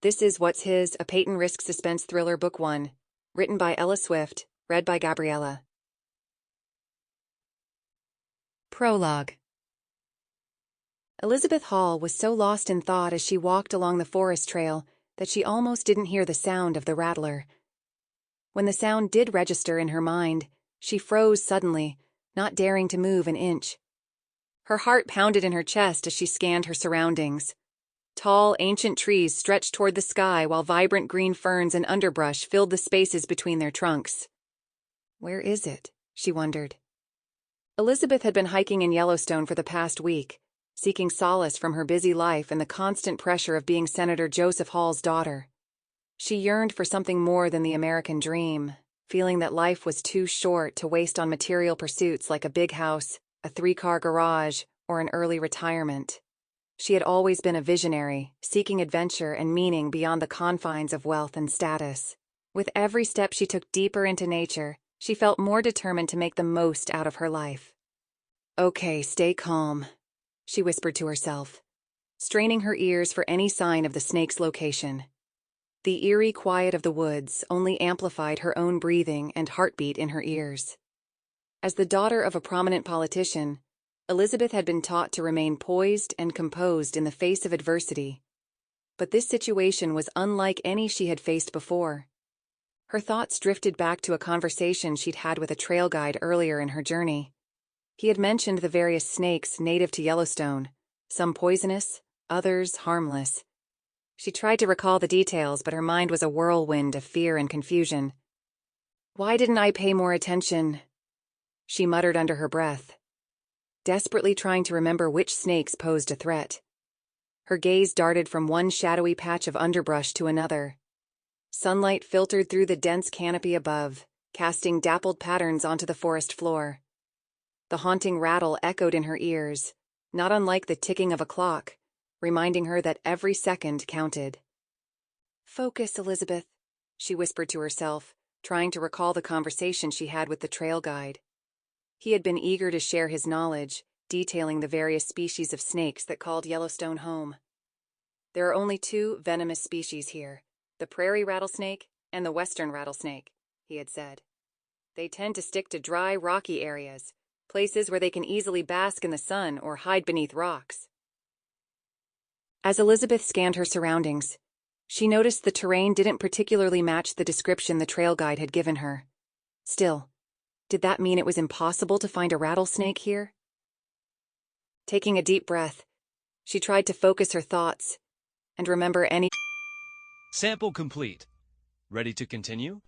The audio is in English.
This is What's His, a Peyton Risk Suspense Thriller Book 1, written by Ella Swift, read by Gabriella. Prologue. Elizabeth Hall was so lost in thought as she walked along the forest trail that she almost didn't hear the sound of the rattler. When the sound did register in her mind, she froze suddenly, not daring to move an inch. Her heart pounded in her chest as she scanned her surroundings. Tall, ancient trees stretched toward the sky while vibrant green ferns and underbrush filled the spaces between their trunks. Where is it? She wondered. Elizabeth had been hiking in Yellowstone for the past week, seeking solace from her busy life and the constant pressure of being Senator Joseph Hall's daughter. She yearned for something more than the American dream, feeling that life was too short to waste on material pursuits like a big house, a 3-car garage, or an early retirement. She had always been a visionary, seeking adventure and meaning beyond the confines of wealth and status. With every step she took deeper into nature, she felt more determined to make the most out of her life. "Okay, stay calm," she whispered to herself, straining her ears for any sign of the snake's location. The eerie quiet of the woods only amplified her own breathing and heartbeat in her ears. As the daughter of a prominent politician, Elizabeth had been taught to remain poised and composed in the face of adversity. But this situation was unlike any she had faced before. Her thoughts drifted back to a conversation she'd had with a trail guide earlier in her journey. He had mentioned the various snakes native to Yellowstone, some poisonous, others harmless. She tried to recall the details, but her mind was a whirlwind of fear and confusion. "Why didn't I pay more attention?" she muttered under her breath, desperately trying to remember which snakes posed a threat. Her gaze darted from one shadowy patch of underbrush to another. Sunlight filtered through the dense canopy above, casting dappled patterns onto the forest floor. The haunting rattle echoed in her ears, not unlike the ticking of a clock, reminding her that every second counted. "Focus, Elizabeth," she whispered to herself, trying to recall the conversation she had with the trail guide. He had been eager to share his knowledge, detailing the various species of snakes that called Yellowstone home. "There are only 2 venomous species here, the prairie rattlesnake and the western rattlesnake," he had said. "They tend to stick to dry, rocky areas, places where they can easily bask in the sun or hide beneath rocks." As Elizabeth scanned her surroundings, she noticed the terrain didn't particularly match the description the trail guide had given her. Still, did that mean it was impossible to find a rattlesnake here? Taking a deep breath, she tried to focus her thoughts and remember any. Sample complete. Ready to continue?